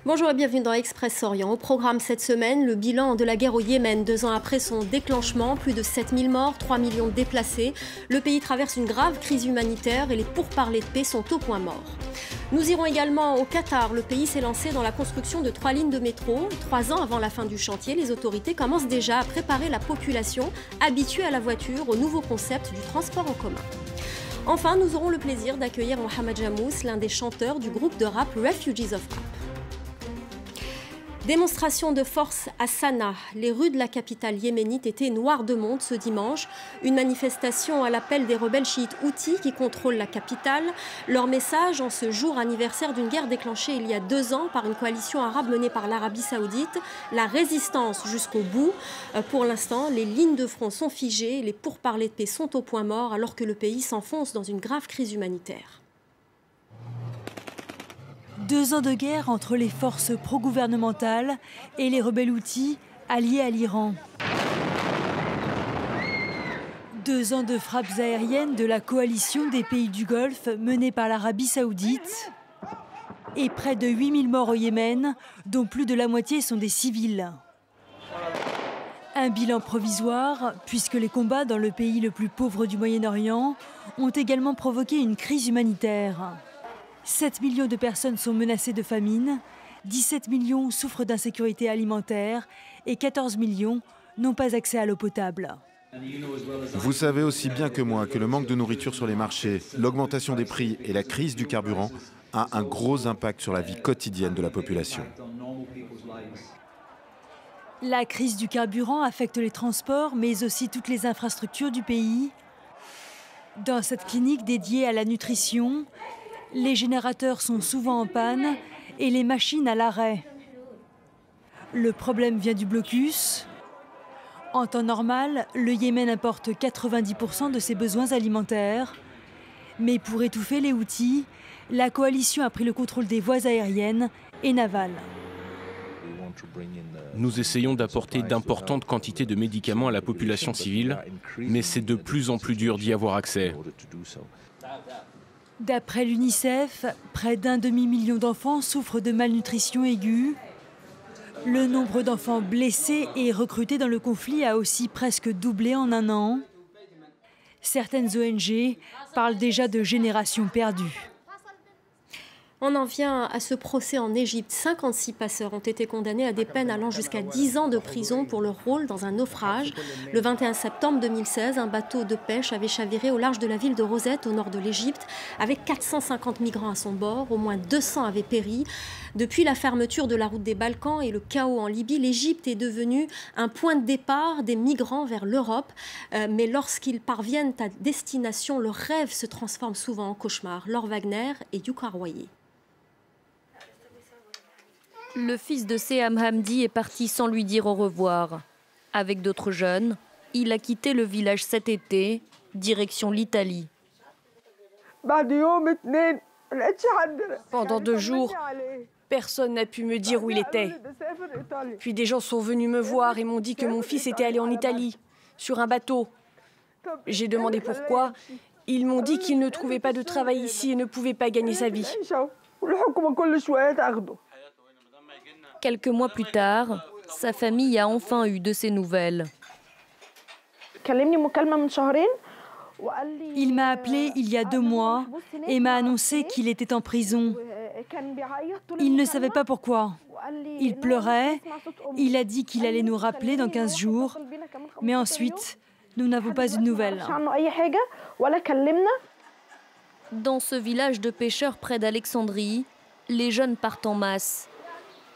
Bonjour et bienvenue dans Express Orient. Au programme cette semaine, le bilan de la guerre au Yémen. 2 ans après son déclenchement, plus de 7000 morts, 3 millions de déplacés. Le pays traverse une grave crise humanitaire et les pourparlers de paix sont au point mort. Nous irons également au Qatar. Le pays s'est lancé dans la construction de 3 lignes de métro. 3 ans avant la fin du chantier, les autorités commencent déjà à préparer la population habituée à la voiture au nouveau concept du transport en commun. Enfin, nous aurons le plaisir d'accueillir Mohamed Jamous, l'un des chanteurs du groupe de rap Refugees of Rap. Démonstration de force à Sanaa. Les rues de la capitale yéménite étaient noires de monde ce dimanche. Une manifestation à l'appel des rebelles chiites Houthis qui contrôlent la capitale. Leur message en ce jour anniversaire d'une guerre déclenchée il y a 2 ans par une coalition arabe menée par l'Arabie Saoudite. La résistance jusqu'au bout. Pour l'instant, les lignes de front sont figées. Les pourparlers de paix sont au point mort alors que le pays s'enfonce dans une grave crise humanitaire. 2 ans de guerre entre les forces pro-gouvernementales et les rebelles Houthis alliés à l'Iran. 2 ans de frappes aériennes de la coalition des pays du Golfe menée par l'Arabie Saoudite. Et près de 8000 morts au Yémen, dont plus de la moitié sont des civils. Un bilan provisoire, puisque les combats dans le pays le plus pauvre du Moyen-Orient ont également provoqué une crise humanitaire. 7 millions de personnes sont menacées de famine, 17 millions souffrent d'insécurité alimentaire et 14 millions n'ont pas accès à l'eau potable. Vous savez aussi bien que moi que le manque de nourriture sur les marchés, l'augmentation des prix et la crise du carburant a un gros impact sur la vie quotidienne de la population. La crise du carburant affecte les transports, mais aussi toutes les infrastructures du pays. Dans cette clinique dédiée à la nutrition, les générateurs sont souvent en panne et les machines à l'arrêt. Le problème vient du blocus. En temps normal, le Yémen importe 90% de ses besoins alimentaires. Mais pour étouffer les Houthis, la coalition a pris le contrôle des voies aériennes et navales. Nous essayons d'apporter d'importantes quantités de médicaments à la population civile, mais c'est de plus en plus dur d'y avoir accès. D'après l'UNICEF, près d'1 demi-million d'enfants souffrent de malnutrition aiguë. Le nombre d'enfants blessés et recrutés dans le conflit a aussi presque doublé en 1 an. Certaines ONG parlent déjà de générations perdues. On en vient à ce procès en Égypte. 56 passeurs ont été condamnés à des peines allant jusqu'à 10 ans de prison pour leur rôle dans un naufrage. Le 21 septembre 2016, un bateau de pêche avait chaviré au large de la ville de Rosette, au nord de l'Égypte, avec 450 migrants à son bord. Au moins 200 avaient péri. Depuis la fermeture de la route des Balkans et le chaos en Libye, l'Égypte est devenue un point de départ des migrants vers l'Europe. Mais lorsqu'ils parviennent à destination, leur rêve se transforme souvent en cauchemar. Laure Wagner et Yuka Royer. Le fils de Seham Hamdi est parti sans lui dire au revoir. Avec d'autres jeunes, il a quitté le village cet été, direction l'Italie. Pendant 2 jours, personne n'a pu me dire où il était. Puis des gens sont venus me voir et m'ont dit que mon fils était allé en Italie, sur un bateau. J'ai demandé pourquoi. Ils m'ont dit qu'il ne trouvait pas de travail ici et ne pouvait pas gagner sa vie. Quelques mois plus tard, sa famille a enfin eu de ses nouvelles. Il m'a appelé il y a 2 mois et m'a annoncé qu'il était en prison. Il ne savait pas pourquoi. Il pleurait, il a dit qu'il allait nous rappeler dans 15 jours, mais ensuite, nous n'avons pas eu de nouvelles. Dans ce village de pêcheurs près d'Alexandrie, les jeunes partent en masse.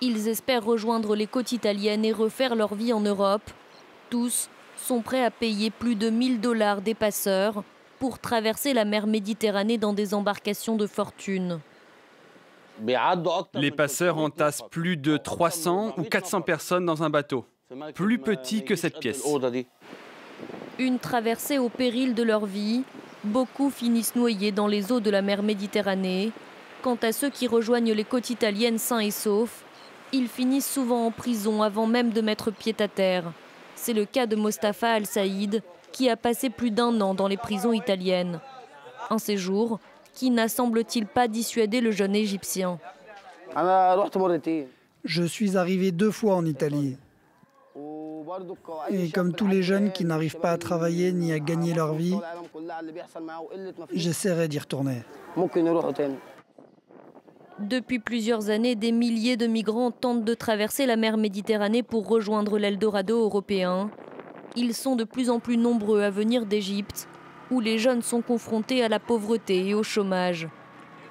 Ils espèrent rejoindre les côtes italiennes et refaire leur vie en Europe. Tous sont prêts à payer plus de 1000 $ des passeurs pour traverser la mer Méditerranée dans des embarcations de fortune. Les passeurs entassent plus de 300 ou 400 personnes dans un bateau, plus petit que cette pièce. Une traversée au péril de leur vie. Beaucoup finissent noyés dans les eaux de la mer Méditerranée. Quant à ceux qui rejoignent les côtes italiennes sains et saufs, ils finissent souvent en prison avant même de mettre pied à terre. C'est le cas de Mostafa Al-Saïd, qui a passé plus d'1 an dans les prisons italiennes. Un séjour qui n'a, semble-t-il, pas dissuadé le jeune Égyptien. Je suis arrivé 2 fois en Italie. Et comme tous les jeunes qui n'arrivent pas à travailler ni à gagner leur vie, j'essaierai d'y retourner. Depuis plusieurs années, des milliers de migrants tentent de traverser la mer Méditerranée pour rejoindre l'Eldorado européen. Ils sont de plus en plus nombreux à venir d'Égypte, où les jeunes sont confrontés à la pauvreté et au chômage.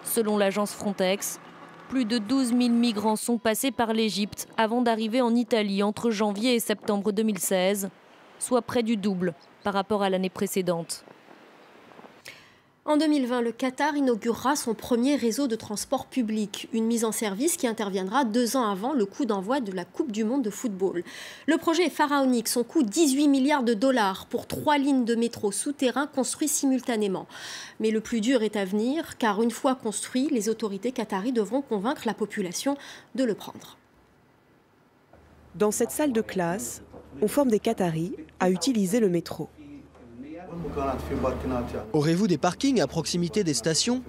Selon l'agence Frontex, plus de 12 000 migrants sont passés par l'Égypte avant d'arriver en Italie entre janvier et septembre 2016, soit près du double par rapport à l'année précédente. En 2020, le Qatar inaugurera son premier réseau de transport public, une mise en service qui interviendra 2 ans avant le coup d'envoi de la Coupe du Monde de football. Le projet est pharaonique, son coût 18 milliards de dollars pour 3 lignes de métro souterrains construits simultanément. Mais le plus dur est à venir, car une fois construit, les autorités qataries devront convaincre la population de le prendre. Dans cette salle de classe, on forme des Qataris à utiliser le métro. Aurez-vous des parkings à proximité des stations?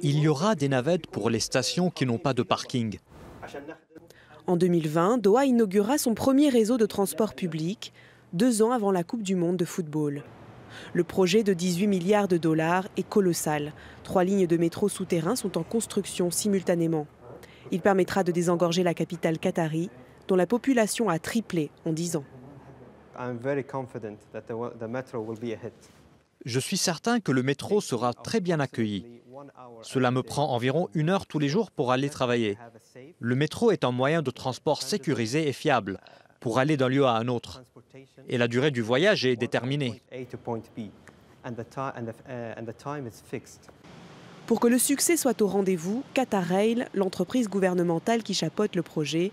Il y aura des navettes pour les stations qui n'ont pas de parking. En 2020, Doha inaugurera son premier réseau de transport public, 2 ans avant la Coupe du Monde de football. Le projet de 18 milliards de dollars est colossal. 3 lignes de métro souterrains sont en construction simultanément. Il permettra de désengorger la capitale qatari, dont la population a triplé en 10 ans. Je suis certain que le métro sera très bien accueilli. Cela me prend environ 1 heure tous les jours pour aller travailler. Le métro est un moyen de transport sécurisé et fiable pour aller d'un lieu à un autre. Et la durée du voyage est déterminée. Pour que le succès soit au rendez-vous, Qatar Rail, l'entreprise gouvernementale qui chapeaute le projet,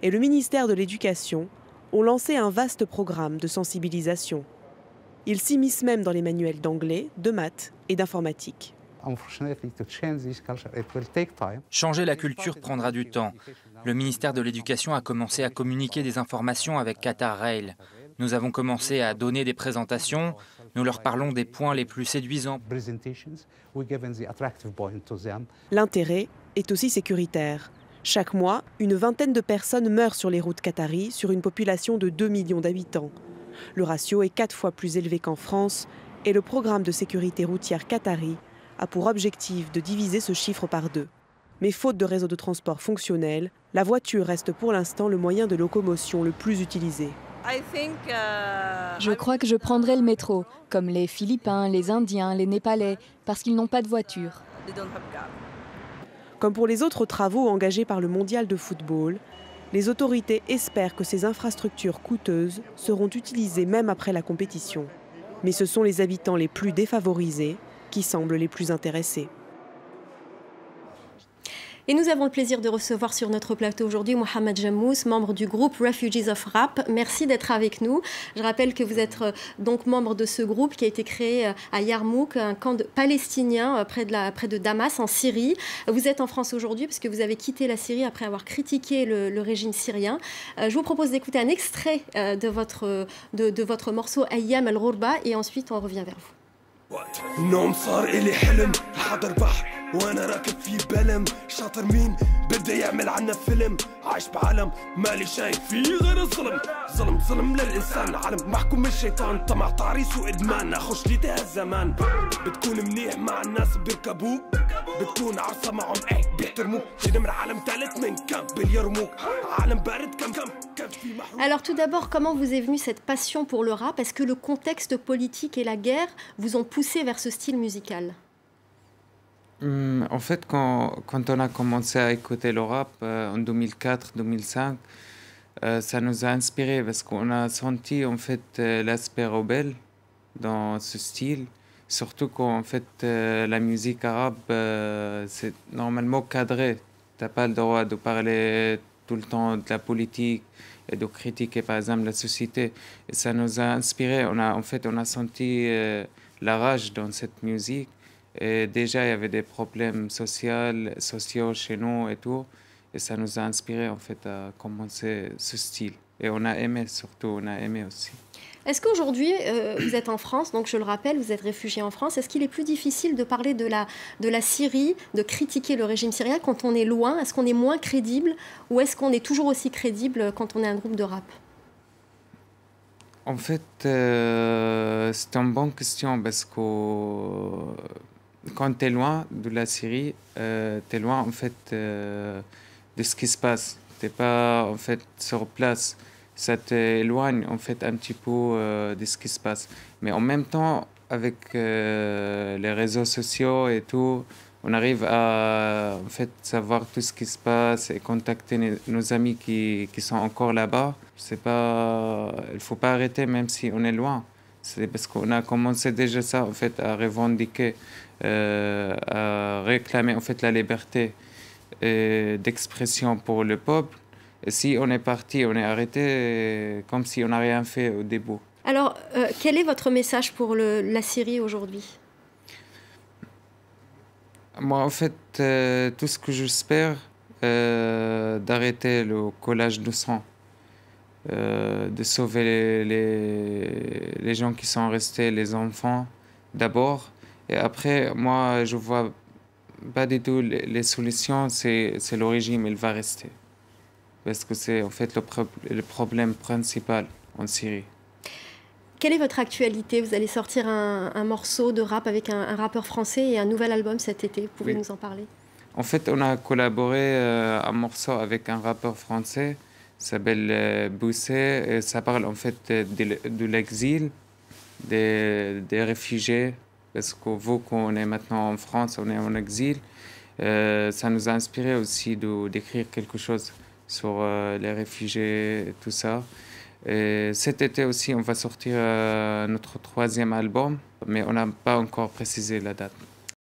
et le ministère de l'Éducation ont lancé un vaste programme de sensibilisation. Ils s'immiscent même dans les manuels d'anglais, de maths et d'informatique. Changer la culture prendra du temps. Le ministère de l'Éducation a commencé à communiquer des informations avec Qatar Rail. Nous avons commencé à donner des présentations. Nous leur parlons des points les plus séduisants. L'intérêt est aussi sécuritaire. Chaque mois, une vingtaine de personnes meurent sur les routes qataries sur une population de 2 millions d'habitants. Le ratio est 4 fois plus élevé qu'en France et le programme de sécurité routière qatari a pour objectif de diviser ce chiffre par 2. Mais faute de réseau de transport fonctionnel, la voiture reste pour l'instant le moyen de locomotion le plus utilisé. Je crois que je prendrai le métro, comme les Philippins, les Indiens, les Népalais, parce qu'ils n'ont pas de voiture. Comme pour les autres travaux engagés par le mondial de football, les autorités espèrent que ces infrastructures coûteuses seront utilisées même après la compétition. Mais ce sont les habitants les plus défavorisés qui semblent les plus intéressés. Et nous avons le plaisir de recevoir sur notre plateau aujourd'hui Mohamed Jammous, membre du groupe Refugees of Rap. Merci d'être avec nous. Je rappelle que vous êtes donc membre de ce groupe qui a été créé à Yarmouk, un camp palestinien près de Damas, en Syrie. Vous êtes en France aujourd'hui parce que vous avez quitté la Syrie après avoir critiqué le régime syrien. Je vous propose d'écouter un extrait de votre morceau Ayyam al-Ghurba et ensuite on revient vers vous. نوم صار إلي حلم حضر بحر وانا راكب في بلم شاطر مين بدا يعمل عنا فيلم عايش بعالم مالي شايف فيه غير الظلم ظلم ظلم للإنسان عالم محكوم من الشيطان طمع تعريس وإدمان أخش لي ده الزمان بتكون منيح مع الناس بيركبوك بتكون عرصة معهم بيحترموك جينا من عالم ثالث من كم باليرموك عالم بارد كم في محروق. Alors tout d'abord, comment vous est venue cette passion pour le rap? Est-ce que le contexte politique et la guerre vous ont poussé vers ce style musical? En fait, quand on a commencé à écouter le rap en 2004-2005, ça nous a inspiré parce qu'on a senti en fait l'aspect rebelle dans ce style. Surtout qu'en fait la musique arabe c'est normalement cadré. T'as pas le droit de parler tout le temps de la politique et de critiquer par exemple la société. Et ça nous a inspiré. On a senti la rage dans cette musique. Et déjà, il y avait des problèmes sociaux chez nous et tout. Et ça nous a inspiré en fait à commencer ce style. Et on a aimé, surtout, on a aimé aussi. Est-ce qu'aujourd'hui, vous êtes en France, donc je le rappelle, vous êtes réfugié en France. Est-ce qu'il est plus difficile de parler de la Syrie, de critiquer le régime syrien quand on est loin? Est-ce qu'on est moins crédible ou est-ce qu'on est toujours aussi crédible quand on est un groupe de rap? En fait, c'est une bonne question parce que quand tu es loin de la Syrie, tu es loin en fait de ce qui se passe. Tu n'es pas en fait sur place. Ça t'éloigne en fait un petit peu de ce qui se passe. Mais en même temps, avec les réseaux sociaux et tout, on arrive à en fait savoir tout ce qui se passe et contacter nos amis qui sont encore là-bas. Il ne faut pas arrêter même si on est loin. C'est parce qu'on a commencé déjà ça en fait à revendiquer, à réclamer en fait la liberté d'expression pour le peuple. Et si on est parti, on est arrêté comme si on n'a rien fait au début. Alors, quel est votre message pour la Syrie aujourd'hui? Moi, en fait, tout ce que j'espère, d'arrêter le collage de sang, de sauver les gens qui sont restés, les enfants d'abord. Et après, moi, je vois pas du tout les solutions, c'est le régime, il va rester. Parce que c'est en fait le problème principal en Syrie. Quelle est votre actualité? Vous allez sortir un morceau de rap avec un rappeur français et un nouvel album cet été. Vous pouvez nous en parler? En fait, on a collaboré un morceau avec un rappeur français, s'appelle Boussé. Et ça parle en fait de l'exil, des réfugiés. Parce que vu qu'on est maintenant en France, on est en exil. Ça nous a inspiré aussi d'écrire quelque chose sur les réfugiés et tout ça. Et cet été aussi, on va sortir notre 3e album, mais on n'a pas encore précisé la date.